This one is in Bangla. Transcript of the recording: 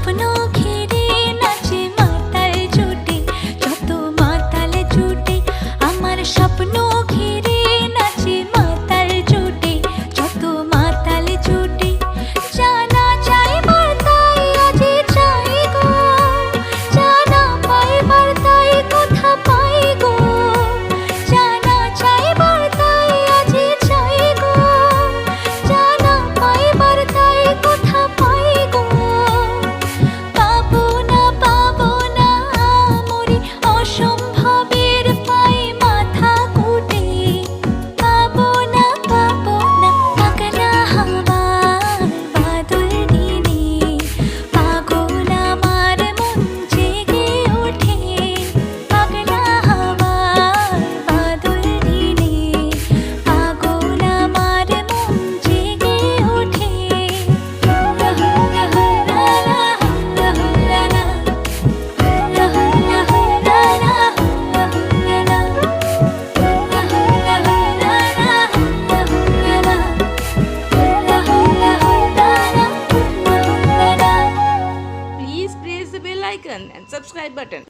স্বপ্ন ঘিরে নাচে মাতাল জুটে, যত মাতাল জুটে আমার স্বপ্ন ঘিরে নাচে মাতাল জুটে, যত মাতাল জুটে। জানা চাইবার তাই আজি চাই গো, জানা পাইবার তাই কথা পাই গো, জানা চাইবার তাই আজি চাই গো, জানা পাইবার তাই কথা পাই গো। পাবো না মরি অসম্ভবের পাই মাথা কুটে, পাবো না পাগলা হাওয়ার বাদল দিনে, পাগল আমার মন জেগে ওঠে, পাগলা হাওয়ার বাদল দিনে, পাগল আমার মন জেগে ওঠে। Please press the bell icon and subscribe button.